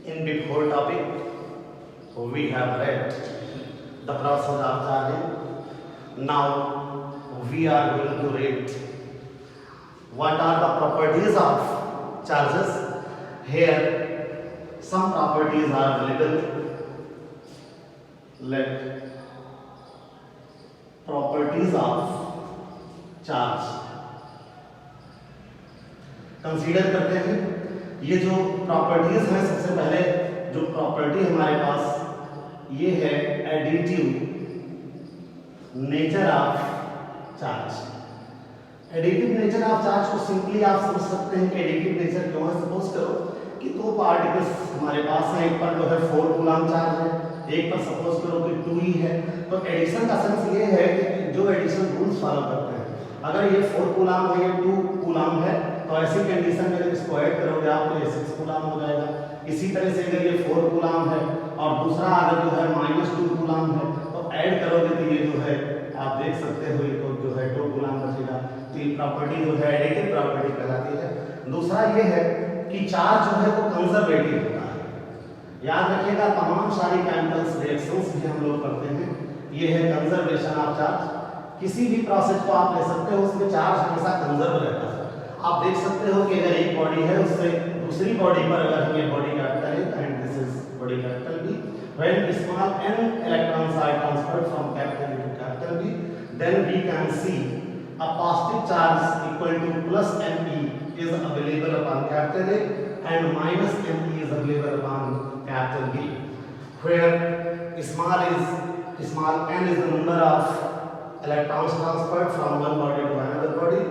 In before topic, we have read the process of charging. Now we are going to read what are the properties of charges. Here some properties are available. Let properties of charge consider करते हैं. ये जो properties हैं, सबसे पहले जो property हमारे पास ये है additive nature of charge. Additive nature of charge को सिंपली आप समझ सकते हैं कि एडिटिव नेचर क्यों है. सपोज करो कि दो पार्टिकल्स हमारे पास हैं, एक पर जो है 4 कूलम चार्ज है, एक पर सपोज करो कि 2e है. तो एडिशन का सेंस ये है कि जो एडिशन रूल्स फॉलो करते हैं, अगर ये 4 कूलम है, ये 2 कूलम है, तो ऐसी कंडीशन में जब इसको ऐड करोगे आप तो ये 6 कूलम हो जाएगा. इसी तरह से अगर ये 4 कूलम है और दूसरा अगर जो है -2 कूलम है, तो ऐड करोगे तो ये जो है आप देख सकते हो ये तो जो है 2 कूलम बचेगा. तो ये प्रॉपर्टी जो है एडिटिव प्रॉपर्टी कहलाती है. दूसरा ये है कि चार्ज जो है वो कंजर्वेटिव होता है. याद रखिएगा, तमाम सारी केमिकल्स रिएक्शंस भी हम लोग करते हैं, ये है कंजर्वेशन ऑफ चार्ज. किसी भी प्रोसेस को आप ले सकते हो, उसमें चार्ज हमेशा कंजर्व रहता है. आप देख सकते हो कि अगर एक बॉडी है, उससे दूसरी बॉडी पर अगर हम ये बॉडी कैपिटल है and this is body capital B, when small n electrons are transferred from capital A to capital B, then we can see a positive charge equal to plus me is available upon capital A and minus me is available upon capital B, where small n is the number of electrons transferred from one body to another body.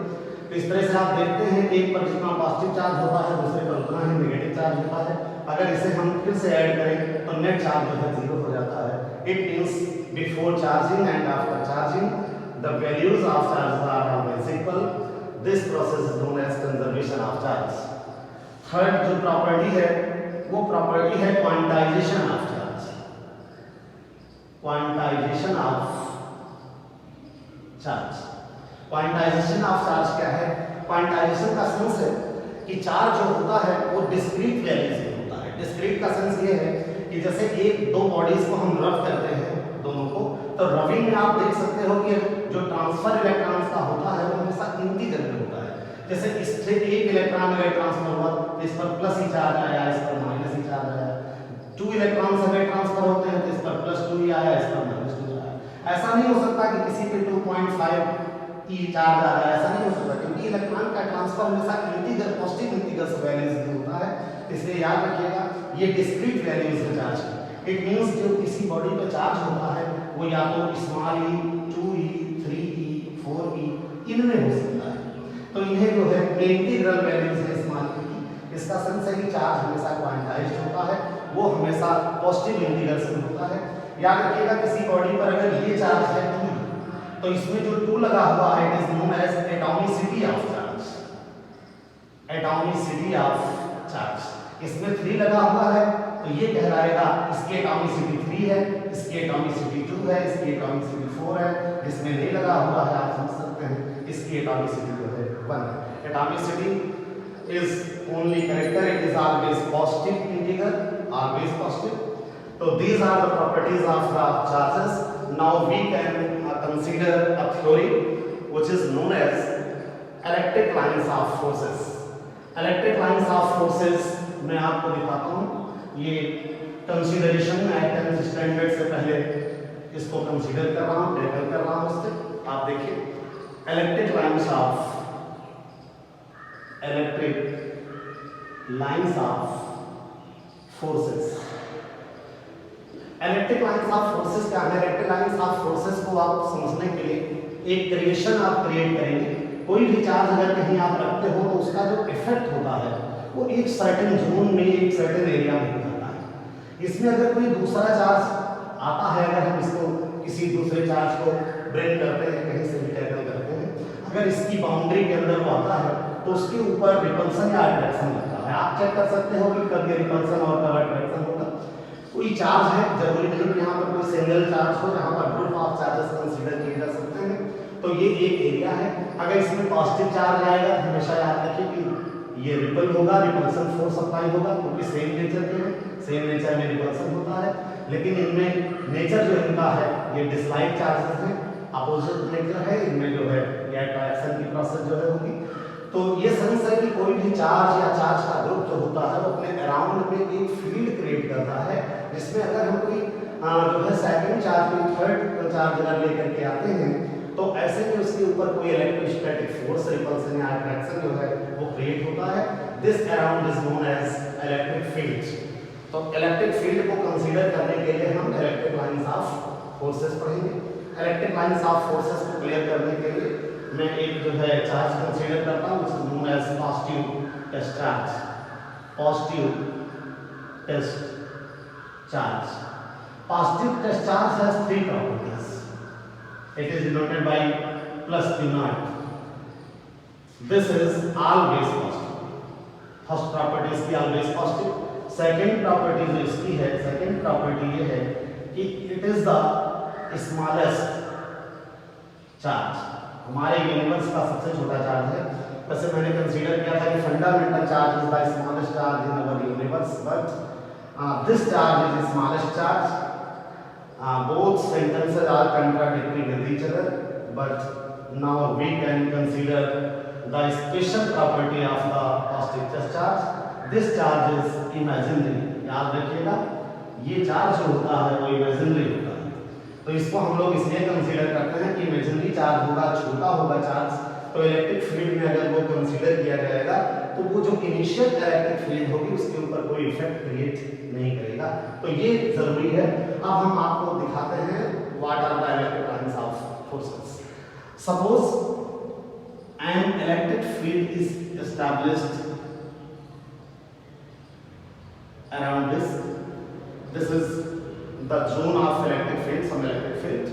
तो इस तरह से आप देखते हैं कि एक पर जितना पॉजिटिव चार्ज होता है, दूसरे पर उतना ही नेगेटिव चार्ज होता है. अगर इसे हम फिर से ऐड करें तो नेट चार्ज जो है 0 हो जाता है. It means before charging and after charging the values of charges are always equal. This process is known as conservation of charge. Third जो प्रॉपर्टी है वो प्रॉपर्टी है quantization of charge. Quantization of charge. Quantization of charge क्या है? Quantization का sense है कि charge जो होता है वो डिस्क्रीट वैल्यूज में होता है. डिस्क्रीट का सेंस ये है कि जैसे एक दो बॉडीज को हम रब करते हैं दोनों को, तो रबिंग में आप देख सकते हो कि जो ट्रांसफर इलेक्ट्रॉन्स का होता है वो हमेशा इंटीजर में होता है. जैसे इससे एक इलेक्ट्रॉन अगर ट्रांसफर हुआ तो इस पर प्लस ही चार्ज आया, इस पर माइनस ही चार्ज आया. 2 इलेक्ट्रॉन्स अगर ट्रांसफर होते हैं तो इस पर +2 ही आया, इस पर -2 आया. ऐसा नहीं हो सकता कि किसी पे 2.5 ई चार्ज आ रहा है, ऐसा नहीं हो सकता, क्योंकि इलेक्ट्रॉन का ट्रांसफर हमेशा इंटीजर पॉजिटिव इंटीजर्स वैल्यूज में होता है. इसलिए याद रखिएगा ये डिस्क्रीट वैल्यूज है चार्ज की. इट मींस जो किसी बॉडी पे चार्ज होता है वो या तो small e, 2e, 3e, 4e इनमें हो सकता है. तो इन्हें जो है इंटीग्रल वैल्यूज है स्मॉल e की. इसका सेंस है कि चार्ज हमेशा क्वांटाइज्ड होता है, वो हमेशा पॉजिटिव इंटीग्रल्स में होता है. याद रखिएगा किसी बॉडी पर अगर ये चार्ज है 2, तो इसमें जो 2 लगा हुआ है it is known as atomicity of charge. Atomicity of charge. इसमें 3 लगा हुआ है तो ये कहलाएगा इसकी एटॉमिसिटी 3 है, इसकी एटॉमिसिटी 2 है, इसकी एटॉमिसिटी 4 है. इसमें नहीं लगा हुआ है, आप समझ सकते हैं इसकी एटॉमिसिटी जो है 1 है. Atomicity is only character, it is always positive integer, always positive. तो these are the properties of the charges. Now we can consider a theory which is known as electric lines of forces. Electric lines of forces मैं आपको दिखाता हूँ. ये consideration में 10th standard से पहले इसको कंसीडर कर रहा हूँ, टैकल कर रहा हूँ. इससे आप देखिए electric lines of forces. Electric lines of forces क्या है? इलेक्ट्रिक लाइंस ऑफ फोर्सेस को आप समझने के लिए एक क्रिएशन आप क्रिएट करेंगे. कोई भी चार्ज अगर कहीं आप रखते हो तो उसका जो इफेक्ट होता है वो एक सर्टेन जोन में, एक सर्टेन एरिया में हो जाता है. इसमें अगर कोई दूसरा चार्ज आता है, अगर हम इसको किसी दूसरे चार्ज को ब्रेक करते हैं, कहीं से भी टैकल करते हैं, अगर इसकी बाउंड्री के अंदर वो आता है तो उसके ऊपर रिपल्सन या अट्रैक्शन लगता है. आप चेक कर सकते हो कि कब ये रिपल्सन और कब अट्रैक्शन होगा. कोई चार्ज है, जरूरी नहीं कि यहाँ पर कोई सिंगल चार्ज हो, यहाँ पर ग्रुप ऑफ चार्जेस कंसीडर किए जा सकते हैं. तो ये एक एरिया है. अगर इसमें पॉजिटिव चार्ज आएगा तो हमेशा याद रखिए कि ये रिपल होगा, रिपल्सन फोर्स अप्लाई होगा क्योंकि सेम नेचर के हैं, सेम नेचर में रिपल्सन होता है। लेकिन इनमें नेचर जो इनका है ये डिसलाइक चार्जेस हैं, अपोजिट नेचर है, इनमें जो है ये अट्रैक्शन की प्रोसेस जो है होगी। तो ये सेंस है कि कोई भी चार्ज या चार्ज का ग्रुप जो होता है वो अपने अराउंड में एक फील्ड क्रिएट करता है, जिसमें अगर हम कोई जो है सेकंड चार्ज कोई थर्ड चार्ज अगर लेकर के आते हैं तो ऐसे में उसके ऊपर कोई इलेक्ट्रोस्टैटिक फोर्स, रिपल्सन या अट्रैक्शन जो है वो क्रिएट होता है। This around is known as electric field. तो इलेक्ट्रिक फील्ड को कंसीडर करने के लिए हम इलेक्ट्रिक लाइंस ऑफ फोर्सेस पढ़ेंगे। इलेक्ट्रिक लाइंस ऑफ फोर्सेस को क्लियर करने के लिए मैं एक जो है चार्ज कंसीडर करता हूँ, which is known as positive test charge. Positive test charge. Positive test charge has three properties. It is denoted by plus Q naught. This is always positive. First property इसकी always positive. Second property जो इसकी है, second property ये है कि it is the smallest charge. हमारे universe का सबसे छोटा चार्ज है। वैसे मैंने कंसीडर किया था कि fundamental charge is the smallest charge in our universe, but this charge is smallest charge. Both sentences are contradictory with each other, but now we can consider the special property of the positive test charge. This charge is imaginary. याद रखिएगा ये charge जो होता है वो imaginary होता है, तो इसको हम लोग इसलिए कंसीडर करते हैं कि इमेजिनरी चार्ज होगा, छोटा होगा चार्ज, तो इलेक्ट्रिक फील्ड में अगर वो कंसीडर किया जाएगा तो वो जो इनिशियल इलेक्ट्रिक फील्ड होगी उसके ऊपर कोई इफेक्ट क्रिएट नहीं करेगा। तो ये जरूरी है। अब हम आपको दिखाते हैं what are the electric lines of forces. Suppose an electric field is established around this is the zone of electric field, some electric field.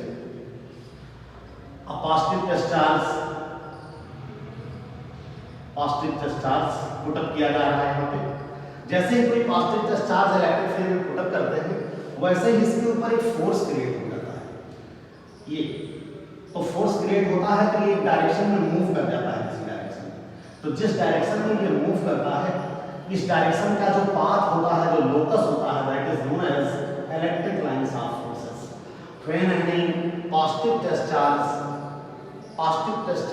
A positive test charge put up किया जा रहा है यहाँ पे। जैसे ही कोई positive test charge electric field में पुट अप करते हैं वैसे ही इसके ऊपर एक फोर्स क्रिएट हो जाता है। ये तो फोर्स क्रिएट होता है तो ये एक डायरेक्शन में मूव कर जाता है किसी डायरेक्शन में। तो जिस डायरेक्शन में ये मूव करता है इस डायरेक्शन का जो पाथ होता है, जो लोकस होता है, that is known as electric lines of forces. When any positive test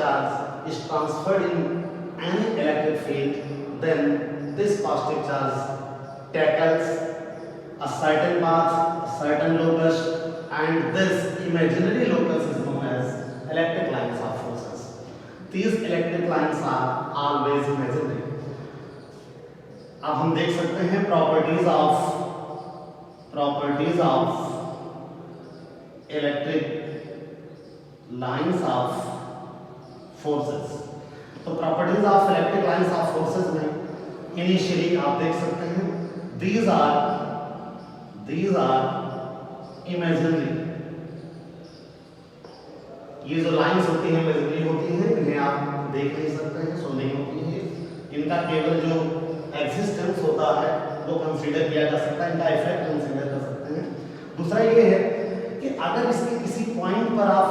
charge is transferred in any electric field, then this positive charge tackles a certain path, a certain locus, and this imaginary locus is known as electric lines of forces. These electric lines are always imaginary. अब हम देख सकते हैं properties of electric lines of forces. तो properties of electric lines of forces में initially आप देख सकते हैं these are imaginary। ये जो लाइंस होती हैं इमेजिनरी होती हैं, इन्हें आप देख नहीं सकते हैं, सो नहीं होती हैं। इनका केवल जो एग्जिस्टेंस होता है वो कंसीडर किया जा सकता है, इनका इफेक्ट कंसीडर कर सकते हैं। दूसरा ये है कि अगर इसके किसी पॉइंट पर आप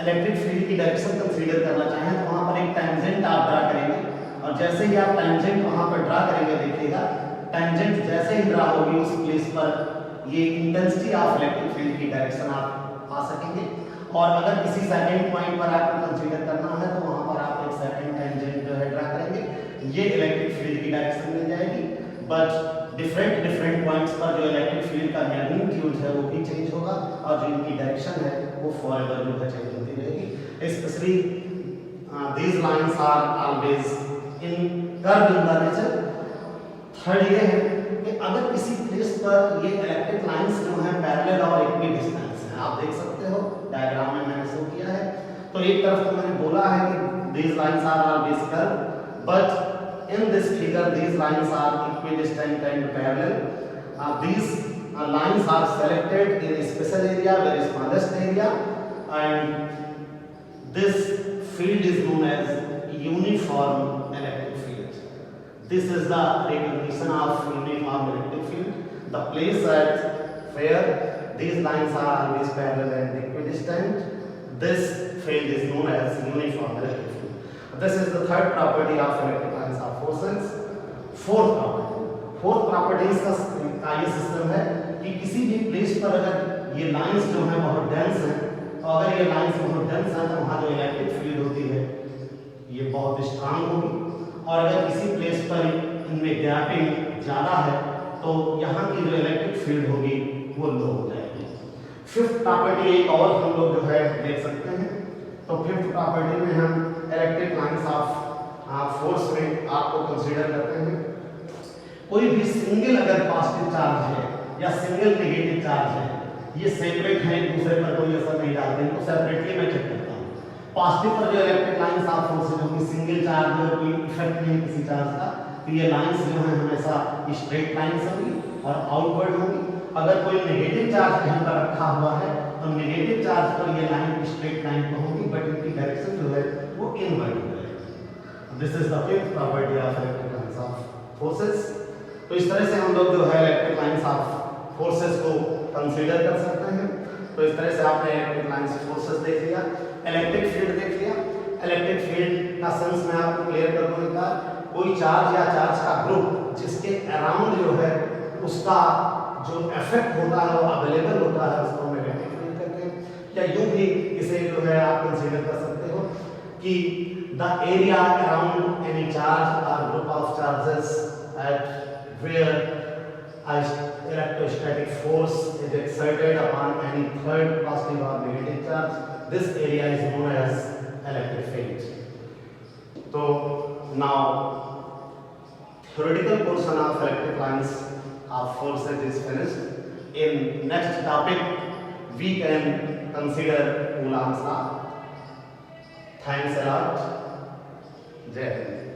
इलेक्ट्रिक फील्ड की डायरेक्शन कंसीडर करना चाहें तो वहां पर एक टेंजेंट आप ड्रा करेंगे, और जैसे ही आप टेंजेंट वहां पर ड्रा करेंगे देखिएगा टेंजेंट जैसे ही ड्रा होगी उस प्लेस पर ये इंटेंसिटी ऑफ इलेक्ट्रिक फील्ड की डायरेक्शन आप पा सकेंगे। और अगर किसी सेकंड पॉइंट पर आपको कंसीडर करना है तो वहां पर आप एक सेकंड टेंजेंट जो है ड्रा करेंगे, ये इलेक्ट्रिक फील्ड की डायरेक्शन मिल जाएगी। बट डिफरेंट पॉइंट्स पर जो इलेक्ट्रिक फील्ड का मैग्नीट्यूड है वो भी चेंज होगा और जो इनकी डायरेक्शन है वो फॉरएवर जो है चेंज होती रहेगी। Specially these lines are always in curve in the nature. Third ये है कि अगर किसी प्लेस पर ये इलेक्ट्रिक लाइंस जो हैं पैरेलल और इक्वी डिस्टेंस हैं, आप देख सकते हो डायग्राम में मैंने शो किया है। तो एक तरफ तो मैंने बोला है कि these lines are always curve, but in this figure these lines are equidistant and parallel. These lines are selected in special area, very smallest area, and this field is known as uniform electric field. This is the recognition of uniform electric field. The place at where these lines are always parallel and equidistant, this field is known as uniform electric field. This is the third property of electric lines of forces. Fourth property का ये system है कि किसी भी place पर अगर ये lines जो है बहुत डेंस है, तो अगर ये लाइंस बहुत डेंस है तो वहाँ जो इलेक्ट्रिक फील्ड होती है ये बहुत स्ट्रांग होगी, और अगर किसी प्लेस पर इनमें गैपिंग ज़्यादा है तो यहाँ की जो इलेक्ट्रिक फील्ड होगी वो लो हो जाएगी। फिफ्थ प्रॉपर्टी एक और हम लोग जो है देख सकते हैं। तो फिफ्थ प्रॉपर्टी में हम इलेक्ट्रिक लाइंस ऑफ फोर्स में आपको कंसीडर करते हैं। कोई भी सिंगल अगर पॉजिटिव चार्ज है या सिंगल नेगेटिव चार्ज है, ये सेपरेट है, एक दूसरे पर कोई असर नहीं डालते हैं, तो सेपरेटली मैं चेक करता हूँ। पॉजिटिव पर जो इलेक्ट्रिक लाइंस ऑफ फोर्स है, जो कि सिंगल चार्ज है, कोई इफेक्ट नहीं किसी चार्ज का, तो ये लाइंस जो है हमेशा स्ट्रेट लाइंस होंगी और आउटवर्ड होंगी। अगर कोई नेगेटिव चार्ज कहीं पर रखा हुआ है तो नेगेटिव चार्ज पर ये लाइन स्ट्रेट लाइन तो होगी, बट इनकी डायरेक्शन जो है वो इनवर्ड है। This is the fifth property of electric lines of forces. तो इस तरह से हम लोग जो है इलेक्ट्रिक लाइंस ऑफ फोर्सेस को कंसीडर कर सकते हैं। तो इस तरह से आपने इलेक्ट्रिक लाइंस ऑफ फोर्सेस देख लिया, इलेक्ट्रिक फील्ड देख लिया। इलेक्ट्रिक फील्ड का सेंस मैं आपको क्लियर कर दूं एक बार। कोई चार्ज या चार्ज का ग्रुप जिसके अराउंड जो है उसका जो इफेक्ट होता है वो अवेलेबल होता है, उसको हम इलेक्ट्रिक फील्ड कहते हैं। या यूं भी इसे जो है आप कंसीडर कर सकते हो कि the area around any charge और group of charges at where electrostatic force is exerted upon any third positive or negative charge, this area is known as electric field. So now theoretical portion of electric lines of forces is finished. In next topic we can consider Coulomb's law. Thanks a lot. Jai Hind.